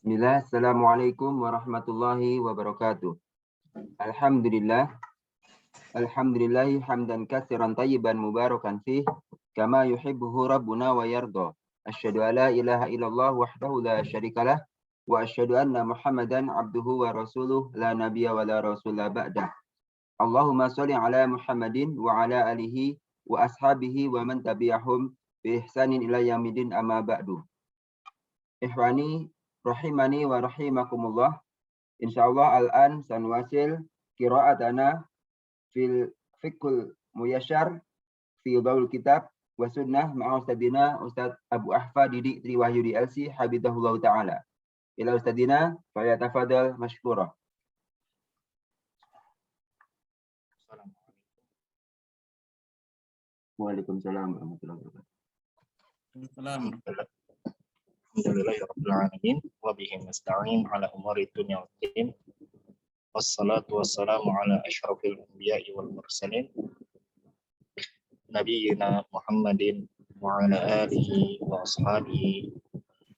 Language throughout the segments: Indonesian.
Bismillah, Assalamualaikum warahmatullahi wabarakatuh. Alhamdulillah, alhamdulillahi hamdan katsiran tayyiban mubarakan fih, kama yuhibbuhu rabbuna wa yarda. Asyhadu an la ilaha illallah wahdahu la syarikalah, wa asyhadu anna Muhammadan abduhu wa rasuluh la nabiyya wa la rasula ba'dah. Allahumma sholli ala Muhammadin wa ala alihi wa ashabihi wa man tabi'ahum bi ihsanin ila yaumil amma ba'du. Ikhwani rahimani wa rahimakumullah. Insyaallah al-an sanwasil qira'atana fil fiqhul muyasyar fi daul kitab wa sunnah ma'a ustadina Ustaz Abu Ahfad Didik Triwahyudi LC habibahullah taala. Ila ustadina falyatafadhal mashkura. Waalaikumsalam warahmatullahi wabarakatuh. Alhamdulillahirabbil alamin wa bihi nasta'in ala umuri dunya waddin. Wassalatu wassalamu ala asyrafil anbiya'i wal mursalin nabiyyina Muhammadin wa ala alihi wa ashabihi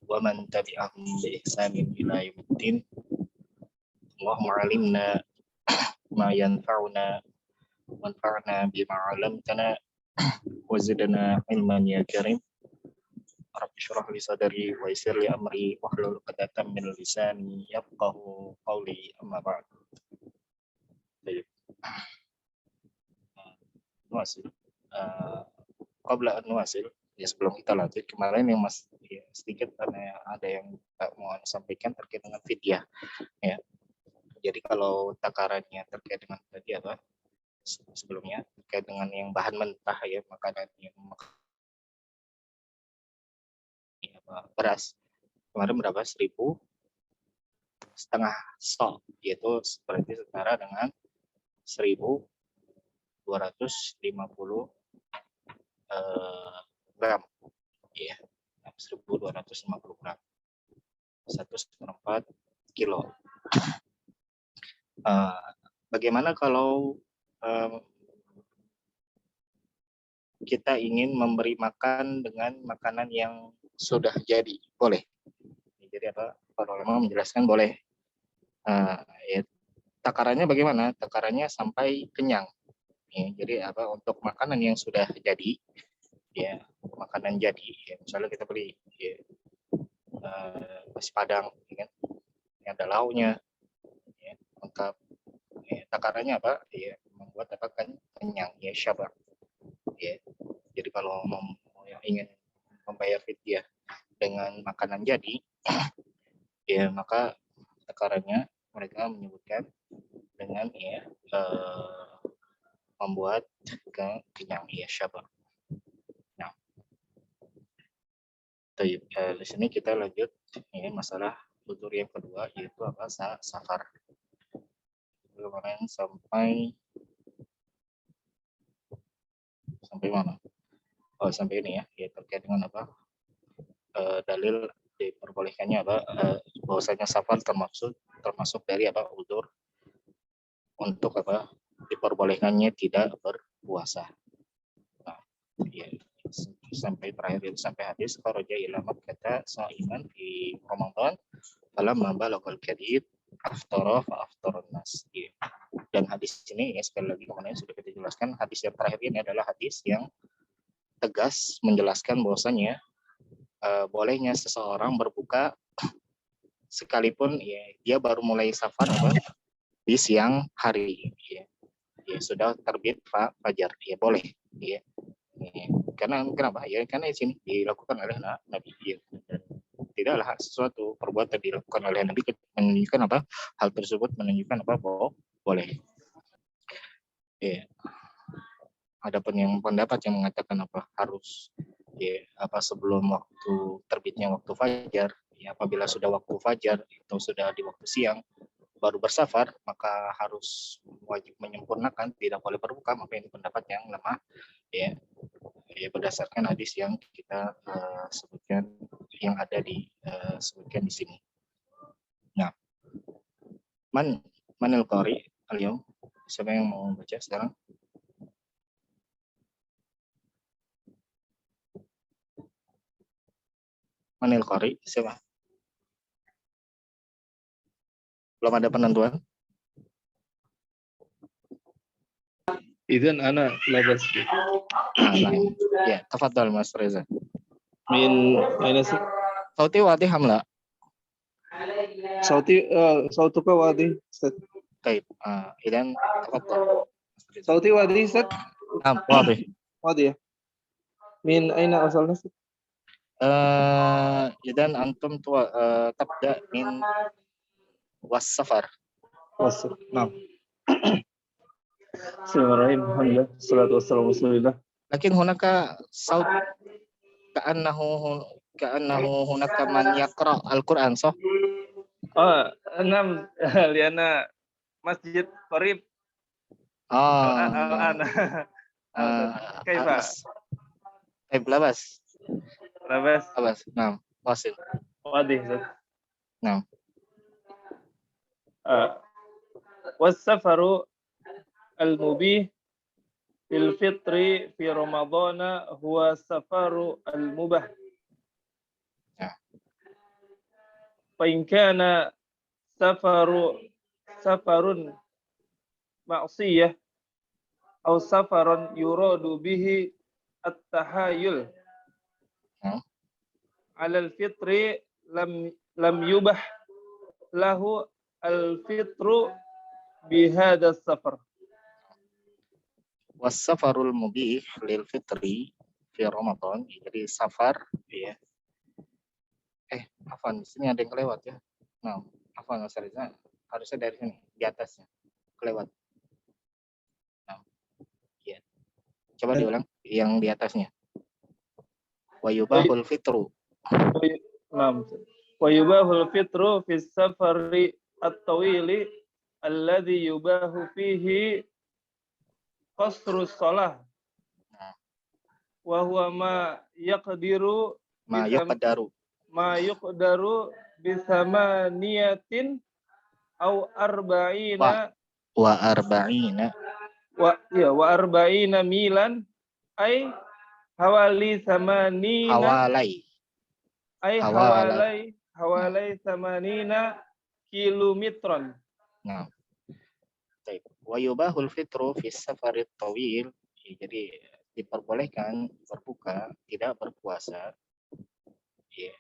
wa man tabi'ahum bi ihsanin ila yaumiddin. Allahumma 'allimna ma yanfa'una wanfa'na bima 'allamtana wa zidna ilman ya karim. Rabbi shrah li sadri wa yassir li amri wahlul 'uqdatam min lisani yafqahu qawli amma ba'd. Baik. Nuasil. Qabla an nuasil, ya sebelum kita lanjut kemarin yang sedikit ada yang mau sampaikan terkait dengan fidyah ya. Jadi kalau takarannya terkait dengan tadi apa sebelumnya terkait dengan yang bahan mentah ya, makanan yang beras kemarin berapa 1.500 yaitu berarti setara dengan 1.250 gram ya, 1.250 gram 1/4 kilo. Bagaimana kalau kita ingin memberi makan dengan makanan yang sudah jadi? Boleh. Jadi apa? Para ulama menjelaskan boleh. Ya, takarannya bagaimana? Takarannya sampai kenyang. Ya, jadi apa? Untuk makanan yang sudah jadi, ya makanan jadi. Ya, misalnya kita beli ya, nasi padang, ya kan? Yang ada lauknya, ya, lengkap. Ya, takarannya apa? Ya, membuat apa kan kenyang, ya syabak. Ya, jadi kalau ingin membayar fidyah dengan makanan jadi, ya maka takarannya mereka menyebutkan dengan ya membuat kenyang, ya syabak. Nah, di sini kita lanjut ini masalah tutur yang kedua yaitu apa? Safar. Kemarin sampai mana? Oh, sampai ini ya, terkait dengan apa? Dalil diperbolehkannya apa? Bahwasanya safar termasuk dari apa? Udzur untuk apa? Diperbolehkannya tidak berpuasa. Nah, ya, sampai terakhir itu sampai hadis kharaja ila Makkah sha'iman fi Ramadan falamma balagal kadid aftara fa aftaran nas. Dan hadis ini ya, sekali lagi kemarin sudah kita jelaskan, hadis yang terakhir ini adalah hadis yang tegas menjelaskan bahwasanya bolehnya seseorang berbuka sekalipun ya dia baru mulai safar apa di siang hari ya, sudah terbit fajar ya boleh ya. Karena kenapa ya, karena di sini dilakukan oleh Nabi ya. Dan tidaklah sesuatu perbuatan dilakukan oleh Nabi menunjukkan apa hal tersebut menunjukkan apa bahwa boleh ya. Adapun yang pendapat yang mengatakan apa harus ya apa sebelum waktu terbitnya waktu fajar ya, apabila sudah waktu fajar atau sudah di waktu siang baru bersafar maka harus wajib menyempurnakan, tidak boleh berbuka, maka ini pendapat yang lemah ya, berdasarkan hadis yang kita sebutkan yang ada di sebutkan di sini. Nah, manil qari al-yaum, siapa yang mau baca sekarang? Manil qari siapa? Belum ada penentuan? إذن أنا لا بأس به. Ya, tafadhal Mas Reza. من أين Sauti wadih am la? صوتك واضح أستاذ. Baik. Idan tafadhal. صوتي واضح أستاذ. Naam, wadih. واضح. من أين أصلنا أستاذ؟ Idan antum tabda min was-safar. نعم. بسم الله الرحمن الرحيم. الحمد لله والصلاة والسلام على رسول الله. Lakin hunaka saut ka'annahu hunaka man yaqra al-Qur'an, so? نعم لأن مسجد قريب الآن. كيف؟ Baik, labas. labas. Naam, wasil. واضح أستاذ. Naam. والسفر المبيح في الفطر في رمضان هو السفر المباح. فإن كان سفر معصية أو سفر يراد به التحايل على الفطر لم يبح له الفطر بهذا السفر. Was-safarul mubih lil fitri fi Ramadan, jadi safar ya. Afwan, di sini ada yang kelewat ya. Nah, afwan Mas Reza, harusnya dari sini di atasnya kelewat. Nah, ya. Coba diulang yang di atasnya. Wa yubahul fitru. Naam. Wa yubahul fitru fi safari at-tawili alladhi yubahu fihi qasru shalah. Wa huwa ma yaqdiru bisama niyatin au arba'ina wa arba'ina milan ay hawali samanina kilometron. Nah, baik. Wa yubahul fitru fi safarit tawil, jadi diperbolehkan berbuka, tidak berpuasa. Ya.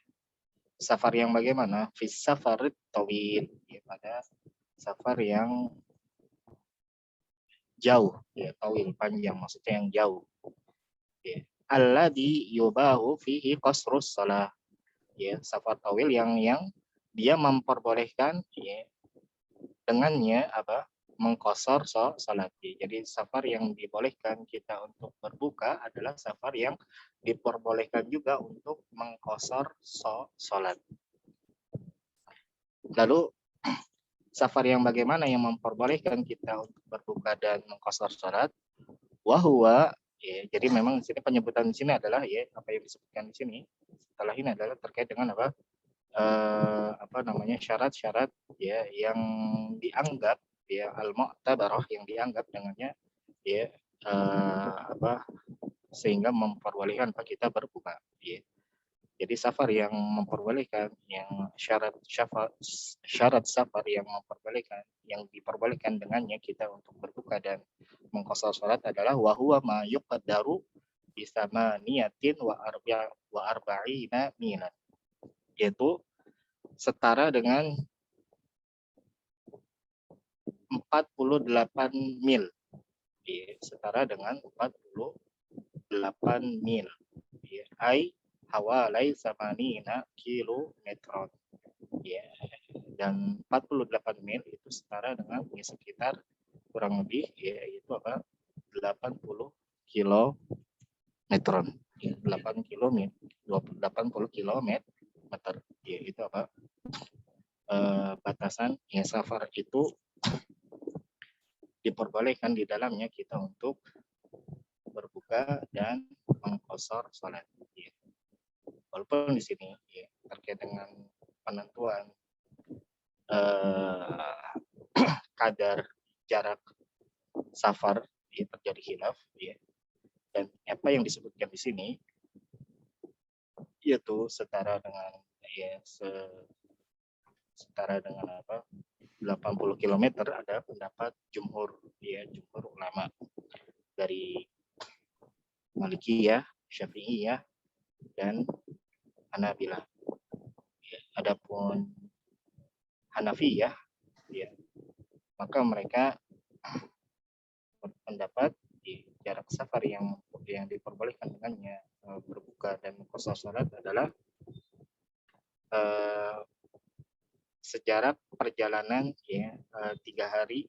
Safar yang bagaimana? Fi safarit tawil, ya, pada safar yang jauh, ya, tawil panjang, maksudnya yang jauh. Ya. Alladhi yubahu fihi qasrus shalah. Ya, safar tawil yang dia memperbolehkan ya, dengannya mengqasar salat. Jadi safar yang dibolehkan kita untuk berbuka adalah safar yang diperbolehkan juga untuk mengqasar salat. Lalu safar yang bagaimana yang memperbolehkan kita untuk berbuka dan mengqasar salat? Wahwa, ya, jadi memang di sini penyebutan di sini adalah ya apa yang disebutkan di sini setelah ini adalah terkait dengan syarat-syarat ya yang dianggap ya al-mu'tabarah, yang dianggap dengannya ya sehingga memperbolehkan kita berbuka ya. Jadi safar yang memperbolehkan, yang syarat safar yang memperbolehkan, yang diperbolehkan dengannya kita untuk berbuka dan mengqasar salat adalah wahwa ma yuqaddaru bisama niyatin wa arba'ina milan, yaitu setara dengan 48 mil. Ya, setara dengan 48 mil. Ya, ai hawalai samanina kilometron. Ya, dan 48 mil itu setara dengan ya, sekitar kurang lebih yaitu 80 kilometron. Ya, 80 kilometer. Ya, itu batasan ya safar itu diperbolehkan di dalamnya kita untuk berbuka dan mengqasar salat. Ya. Walaupun di sini ya, terkait dengan penentuan kadar jarak safar ya, terjadi khilaf ya. Dan apa yang disebutkan di sini yaitu setara dengan ya setara dengan apa 80 km ada pendapat jumhur ulama dari Malikiyah, Syafi'iyah dan Hanabilah. Ya, adapun Hanafiyah ya, maka mereka berpendapat di jarak safar yang diperbolehkan dengannya berbuka dan qasar salat adalah sejarak perjalanan 3 hari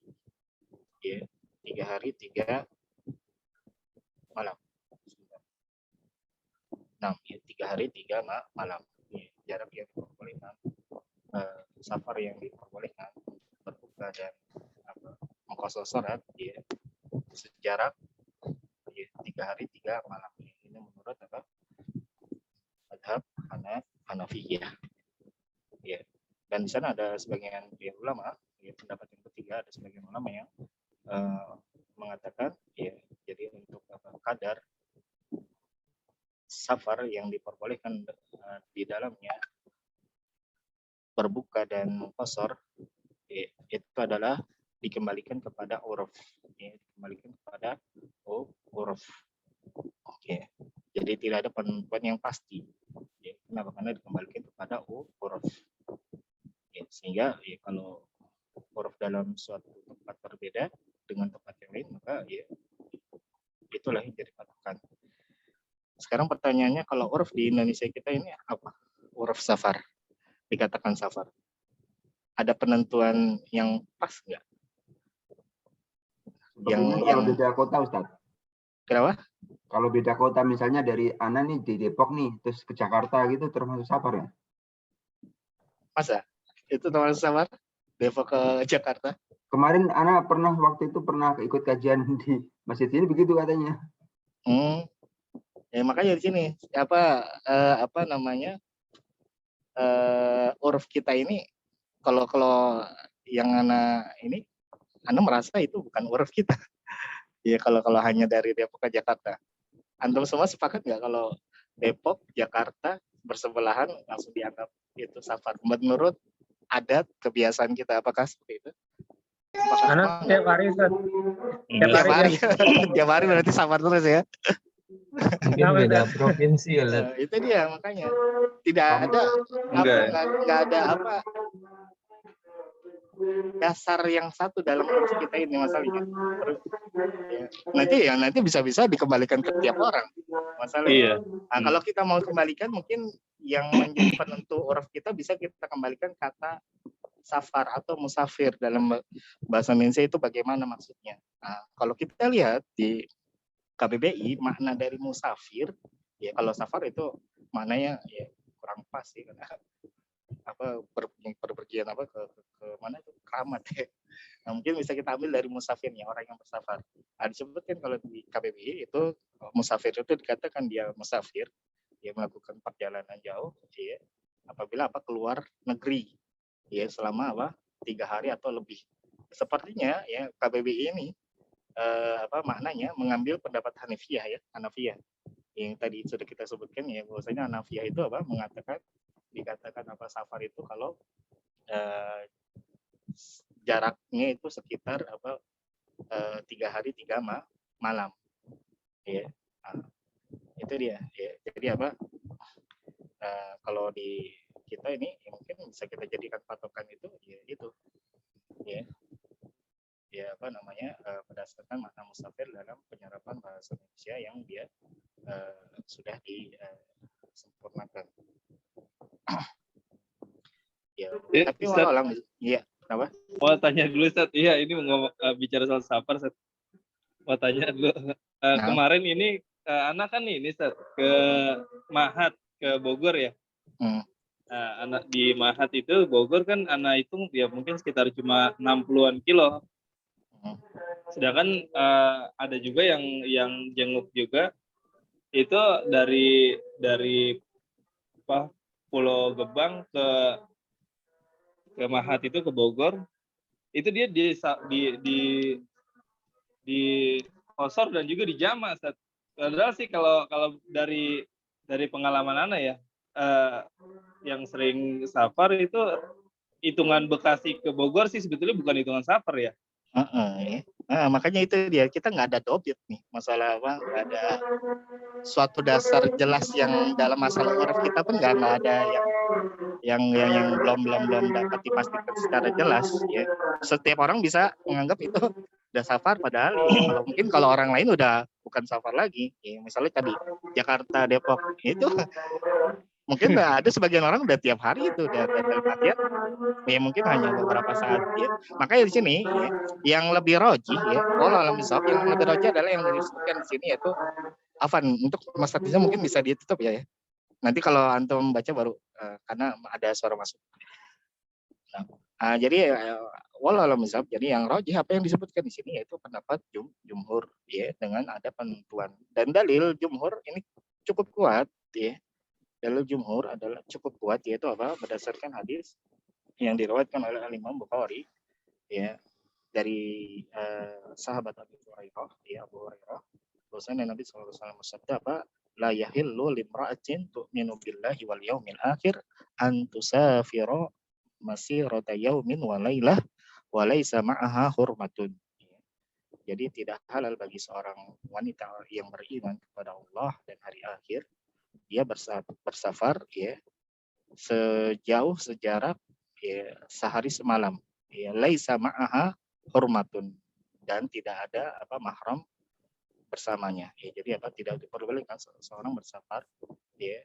3 malam. 3 hari 3 malam. Jarak yang diperbolehkan safar yang diperbolehkan berbuka dan qasar salat sejarak 3 hari 3 malam. Ini menurut mazhab Hanafiyah. Ya. Dan di sana ada sebagian ulama, pendapat yang ketiga ada sebagian ulama yang mengatakan jadi untuk kadar safar yang diperbolehkan di dalamnya berbuka dan qasar itu adalah dikembalikan kepada uruf, dikembalikan kepada uruf. Oke. Jadi tidak ada penentuan yang pasti. Kenapa? Karena dikembalikan kepada uruf. Sehingga kalau uruf dalam suatu tempat berbeda dengan tempat yang lain, maka itulah yang jadi patokan. Sekarang pertanyaannya, kalau uruf di Indonesia kita ini apa? Uruf safar, dikatakan safar. Ada penentuan yang pas nggak? Kalau beda kota, Ustaz. Kenapa? Kalau beda kota, misalnya dari Ana nih di Depok nih, terus ke Jakarta gitu, termasuk safar ya? Masa? Itu termasuk safar? Depok ke Jakarta? Kemarin Ana waktu itu pernah ikut kajian di masjid ini begitu katanya. Makanya di sini uruf kita ini kalau yang Ana merasa itu bukan uruf kita. Ya kalau hanya dari Depok ke Jakarta. Antum semua sepakat nggak kalau Depok, Jakarta bersebelahan langsung dianggap itu safar? Menurut adat kebiasaan kita apakah seperti itu? Karena tiap hari Tiap hari berarti safar terus ya? Mungkin beda provinsi ya. Itu dia makanya tidak ada nggak ada dasar yang satu dalam uruf kita ini masalahnya. Nanti bisa-bisa dikembalikan ke tiap orang masalahnya. Nah, kalau kita mau kembalikan mungkin yang menjadi penentu uruf kita bisa kita kembalikan kata safar atau musafir dalam bahasa Indonesia itu bagaimana maksudnya. Nah, kalau kita lihat di KBBI makna dari musafir kalau safar itu maknanya kurang pas sih karena perpergian ke mana itu keramat ya. Nah, mungkin bisa kita ambil dari musafirnya orang yang bersafar. Disebutkan kalau di KBBI itu musafir itu dikatakan dia musafir dia melakukan perjalanan jauh apabila keluar negeri selama 3 hari atau lebih. Sepertinya KBBI ini maknanya mengambil pendapat Hanafiyah yang tadi sudah kita sebutkan bahwasanya Hanafiyah itu dikatakan safar itu kalau jaraknya itu sekitar 3 hari 3 malam itu dia jadi kalau di kita ini mungkin bisa kita jadikan patokan itu berdasarkan makna musafir dalam penyerapan bahasa Indonesia yang dia sudah disempurnakan. Tapi walau kenapa? Mau tanya dulu Ustaz. Iya, ini bicara soal safar Ustaz. Mau tanya dulu. Kemarin ini anak kan ini Ustaz ke Mahat ke Bogor ya. Anak di Mahat itu Bogor kan anak hitung mungkin sekitar cuma 60-an kilo. Sedangkan ada juga yang jenguk juga itu dari Pulau Gebang ke Mahat itu ke Bogor itu dia di Kosor dan juga di Jama. Padahal sih kalau dari pengalaman Ana ya yang sering safar itu hitungan Bekasi ke Bogor sih sebetulnya bukan hitungan safar ya. Ya. Nah, makanya itu dia, kita nggak ada dobit nih masalah apa, nggak ada suatu dasar jelas yang dalam masalah uruf kita pun nggak ada yang belum dapat dipastikan secara jelas ya. Setiap orang bisa menganggap itu udah safar, padahal ya, kalau orang lain udah bukan safar lagi ya. Misalnya tadi Jakarta Depok itu mungkin ada sebagian orang udah tiap hari itu udah dalam artian ya mungkin hanya beberapa saat ya. Makanya di sini ya, yang lebih roji ya, walau misal yang lebih roji adalah yang disebutkan di sini yaitu Afan. Untuk Mas Fatisnya mungkin bisa ditutup ya. Nanti kalau antum baca baru karena ada suara masuk. Nah, jadi walau misal jadi yang roji apa yang disebutkan di sini yaitu pendapat jumhur ya, dengan ada penentuan dan dalil jumhur ini cukup kuat ya. Dalil jumhur adalah cukup kuat yaitu apa? Berdasarkan hadis yang diriwayatkan oleh Imam Bukhari ya, dari sahabat Abu Hurairah ya, Abu Hurairah bahwasanya Nabi SAW bersabda apa? La yahillu limra'atin tu'minu billahi wal yaumil akhir an tusafira masirata yaumin wa lailah wa laisa ma'aha hurmatun. Jadi tidak halal bagi seorang wanita yang beriman kepada Allah dan hari akhir dia bersafar ya sejauh sejarak ya sehari semalam ya, laisa ma'aha hurmatun, dan tidak ada apa mahram bersamanya ya. Jadi apa, tidak diperbolehkan seorang bersafar ya,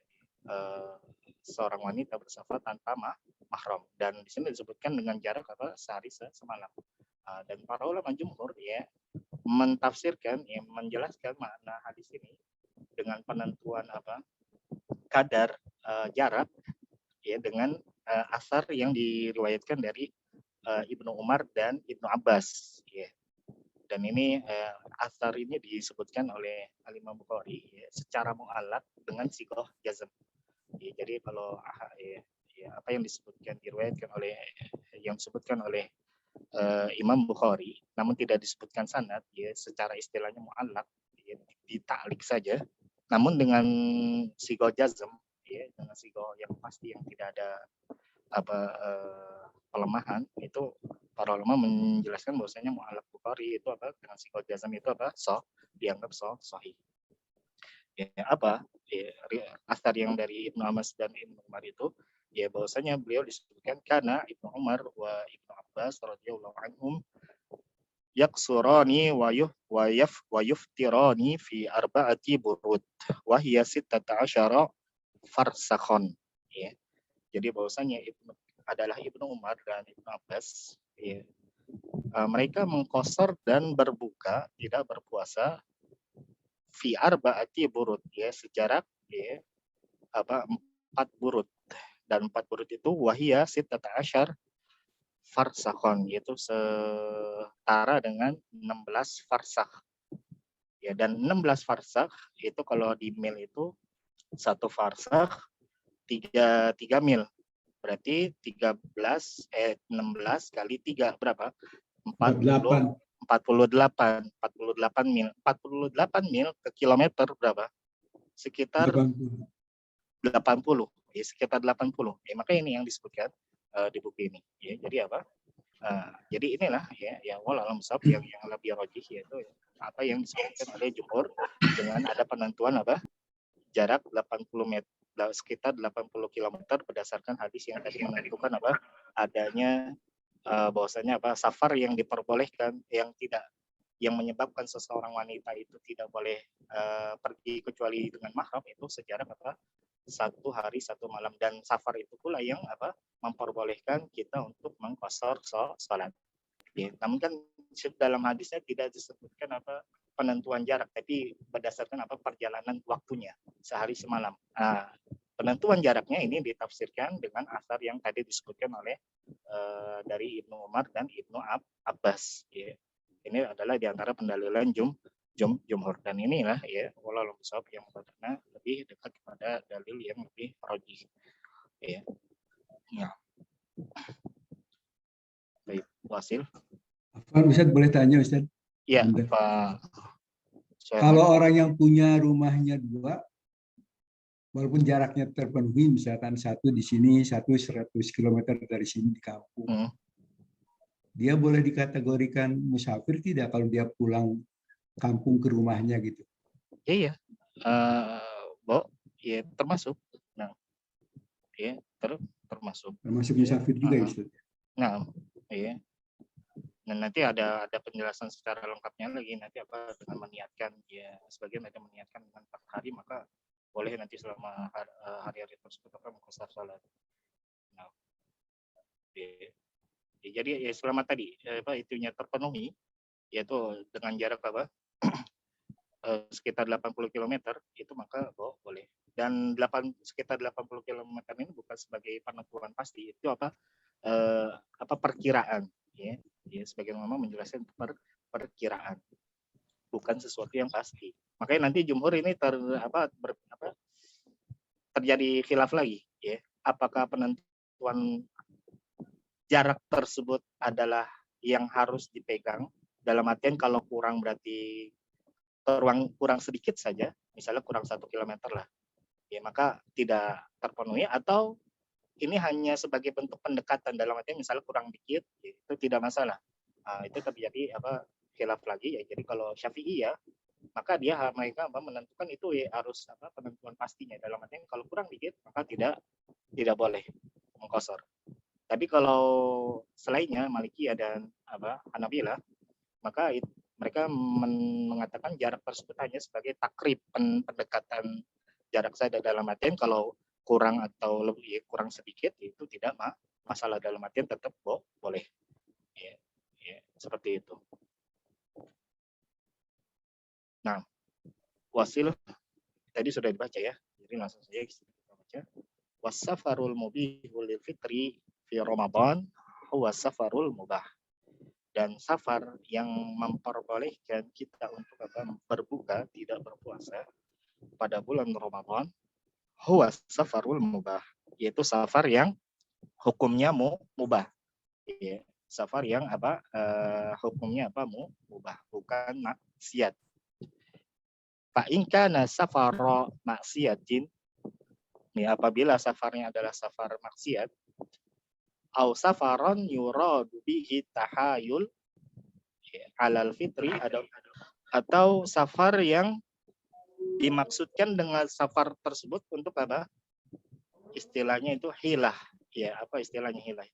seorang wanita bersafar tanpa mahram, dan di sini disebutkan dengan jarak apa sehari semalam. Dan para ulama jumhur ya mentafsirkan ya, menjelaskan makna hadis ini dengan penentuan apa kadar jarak ya dengan asar yang diriwayatkan dari Ibnu Umar dan Ibnu Abbas ya. Dan ini asar ini disebutkan oleh Imam Bukhari ya, secara mu'allaq dengan sighah jazm ya. Jadi kalau ya, apa yang disebutkan diriwayatkan oleh yang disebutkan oleh Imam Bukhari namun tidak disebutkan sanad ya, secara istilahnya mu'allaq ya, ditaklik saja namun dengan sighah jazm ya, dengan sighah yang pasti yang tidak ada apa pelemahan, itu para ulama menjelaskan bahwasanya mu'allaq Bukhari itu apa dengan sighah jazm itu apa dianggap sahih. Ya, apa ya, asar yang dari Ibnu Abbas dan Ibnu Umar itu ya bahwasanya beliau disebutkan karena Ibnu Umar wa Ibnu Abbas radhiyallahu anhum yaksurani wa yuftirani fi arba'ati burud wa hiya 16 farsakhon ya. Jadi bahwasanya Ibnu Umar dan Ibnu Abbas ya, mereka mengqasar dan berbuka tidak berpuasa fi arba'ati burud ya, sejarak ya apa 4 burud, dan 4 burud itu wahia 16 farsakhon, yaitu setara dengan 16 farsakh ya. Dan 16 farsakh itu kalau di mil itu 1 farsakh 3 mil, berarti 16 kali 3 berapa? 48 mil. 48 mil ke kilometer berapa? Sekitar 80 ya, sekitar 80 ya. Maka ini yang disebutkan di buku ini ya. Jadi apa? Jadi inilah ya wallahualam yang lebih rajih yaitu apa yang disebutkan oleh jumhur dengan ada penentuan apa jarak 80 meter, sekitar 80 km berdasarkan hadis yang tadi menentukan apa adanya bahwasanya apa safar yang diperbolehkan yang menyebabkan seseorang wanita itu tidak boleh pergi kecuali dengan mahram itu sejarak apa 1 hari 1 malam, dan safar itu pula yang apa memperbolehkan kita untuk mengqasar salat ya. Namun kan dalam hadisnya tidak disebutkan apa penentuan jarak, tapi berdasarkan apa perjalanan waktunya sehari semalam. Penentuan jaraknya ini ditafsirkan dengan asar yang tadi disebutkan oleh dari Ibnu Umar dan Ibnu Abbas ya. Ini adalah diantara pendalilan jumhur, dan inilah ya wallahualam bishawab yang karena lebih dekat kepada dalil yang lebih rajih ya. Ya. Baik, Wasil. Ustaz boleh tanya Ustaz? Iya, Pak. Kalau orang yang punya rumahnya 2, Walaupun jaraknya terpenuhi, misalkan satu di sini, satu 100 km dari sini di kampung. Dia boleh dikategorikan musafir tidak kalau dia pulang kampung ke rumahnya gitu? Iya, Bo, ya termasuk. Nah, ya termasuk. Termasuk musafir juga, Ustaz. Nah, iya. Dan nanti ada penjelasan secara lengkapnya lagi nanti apa dengan meniatkan ya sebagian ada meniatkan dengan 4 hari maka boleh nanti selama hari-hari tersebut apa mengqashar salat. Nah, jadi ya selama tadi apa itunya terpenuhi yaitu dengan jarak apa sekitar 80 km itu maka boleh. Dan sekitar 80 km ini bukan sebagai penentuan pasti itu apa perkiraan ya. Ya sebagian ulama menjelaskan perkiraan bukan sesuatu yang pasti. Makanya nanti jumhur ini terjadi khilaf lagi ya. Apakah penentuan jarak tersebut adalah yang harus dipegang dalam artian kalau kurang berarti kurang sedikit saja, misalnya kurang 1 kilometer lah. Ya maka tidak terpenuhi atau ini hanya sebagai bentuk pendekatan dalam artian misalnya kurang dikit ya, itu tidak masalah. Itu terjadi khilaf lagi ya. Jadi kalau Syafi'i ya maka mereka menentukan itu ya harus penentuan pastinya dalam artian kalau kurang dikit maka tidak boleh mengqashar. Tapi kalau selainnya Malikiyah dan Hanabilah maka mereka mengatakan jarak tersebut hanya sebagai takrib pendekatan jarak saja dalam artian kalau kurang atau lebih kurang sedikit itu tidak masalah dalam artian tetap boleh ya, seperti itu. Nah wasil tadi sudah dibaca ya jadi langsung saja kita baca wasafarul mubihul lil fitri fi Ramadan huwa safarul mubah dan safar yang memperbolehkan kita untuk berbuka tidak berpuasa pada bulan Ramadan huwa safarul mubah yaitu safar yang hukumnya mubah ya. Safar yang hukumnya mubah bukan maksiat. Fa in kana safara maksiatin ini apabila safarnya adalah safar maksiat au safaron yuradu bihi tahayul alal fitri atau safar yang dimaksudkan dengan safar tersebut untuk istilahnya itu hilah ya istilahnya hilah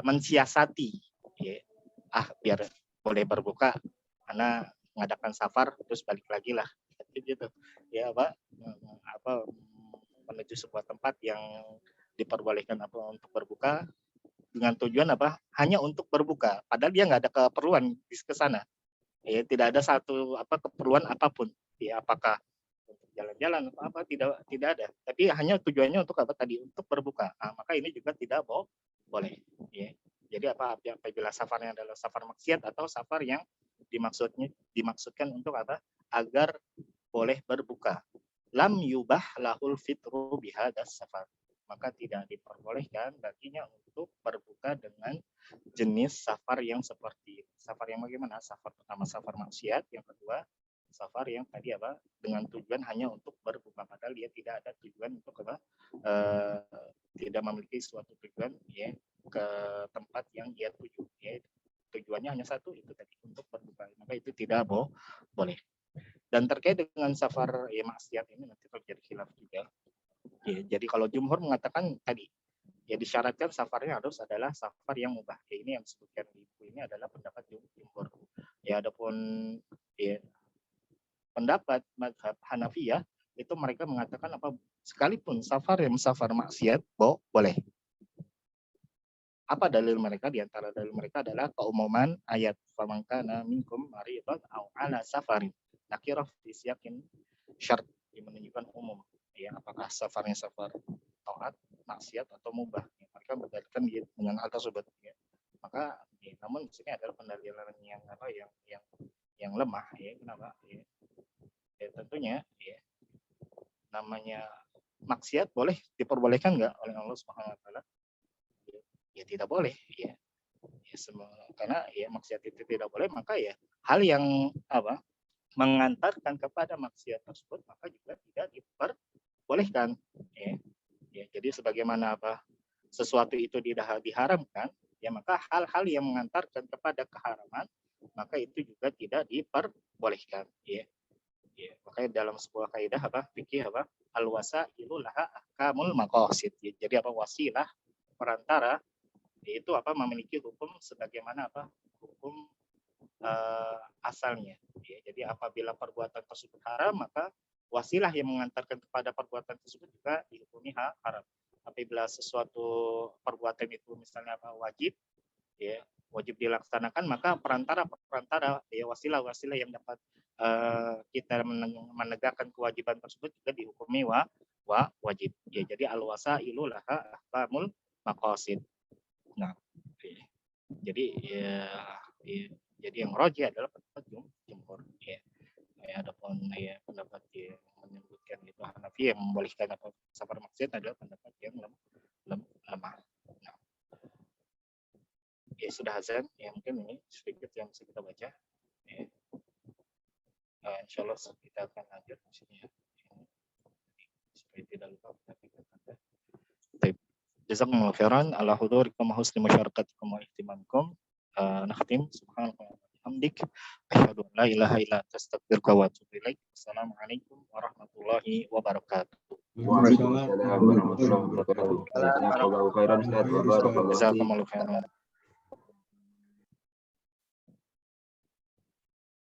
mensiasati ya. Biar boleh berbuka karena mengadakan safar terus balik lagi lah gitu ya menuju sebuah tempat yang diperbolehkan untuk berbuka dengan tujuan hanya untuk berbuka padahal dia nggak ada keperluan di sana ya tidak ada satu keperluan apapun ya apakah untuk jalan-jalan atau tidak ada tapi hanya tujuannya untuk tadi untuk berbuka maka ini juga tidak boleh ya. Jadi apabila safarnya adalah safar maksiat atau safar yang dimaksudkan untuk agar boleh berbuka lam yubah lahul fitru bihadas safar maka tidak diperbolehkan baginya untuk berbuka dengan jenis safar yang seperti safar yang bagaimana safar pertama safar maksiat yang kedua safar yang tadi dengan tujuan hanya untuk berbuka padahal dia tidak ada tujuan untuk tidak memiliki suatu tujuan ya ke tempat yang dia tuju ya tujuannya hanya satu itu tadi untuk berbuka maka itu tidak boleh. Dan terkait dengan safar ya maksiat ini nanti terjadi khilaf juga ya, jadi kalau jumhur mengatakan tadi ya disyaratkan safarnya harus adalah safar yang mubah ya, ini yang disebutkan di buku ini adalah pendapat jumhur ya. Adapun ya pendapat mazhab Hanafiyah itu mereka mengatakan sekalipun safar yang safar maksiat boleh. Apa dalil mereka? Di antara dalil mereka adalah keumuman ayat faman kana minkum maridan aw ala safarin nakirah fi siyaqin syart yang menunjukkan umum ya apakah safarnya safar taat maksiat atau mubah ya, mereka berdalilkan dengan hal tersebut ya. Maka ya, namun di sini adalah pendalilan yang lemah ya kenapa ya, tentunya ya namanya maksiat boleh diperbolehkan nggak oleh Allah Subhanahu Wa Taala? Ya tidak boleh ya semua karena ya maksiat itu tidak boleh maka ya hal yang mengantarkan kepada maksiat tersebut, maka juga tidak diperbolehkan. Ya, jadi sebagaimana sesuatu itu diharamkan, ya maka hal-hal yang mengantarkan kepada keharaman, maka itu juga tidak diperbolehkan. Ya. Makanya dalam sebuah kaidah fikih al-wasailu laha ahkamul maqasid. Jadi wasilah perantara itu memiliki hukum sebagaimana hukum asalnya. Ya, jadi apabila perbuatan tersebut haram, maka wasilah yang mengantarkan kepada perbuatan tersebut juga dihukumi haram. Apabila sesuatu perbuatan itu misalnya wajib, ya wajib dilaksanakan, maka perantara ya wasilah yang dapat kita menegakkan kewajiban tersebut juga dihukumi wajib. Ya, jadi al-wasailu laha ahkamul maqasid. Nah, jadi jadi yang rajih adalah pendapat jumhur. Ya. Adapun pendapat yang menyebutkan itu Hanafi yang membolehkan safar maksiat adalah pendapat yang lemah. Nah, ya sudah azan, ya mungkin ini sedikit yang bisa kita baca. Ya. Insya Allah kita akan lanjut di sini ya. Supaya tidak lupa tapi kata. Baik. Jazakumullahu khairan ala hudurikum wa husni musyarakatikum wa ihtimamikum. Nakhtim subhanallah hamdik asyhadu an la ilaha illa anta astaghfiruka wa atubu ilaik. Assalamualaikum warahmatullahi wabarakatuh. Waalaikumsalam warahmatullahi wabarakatuh. Jazakallahu khairan Ustaz wa barakallahu fiik. Jazakumullahu khairan.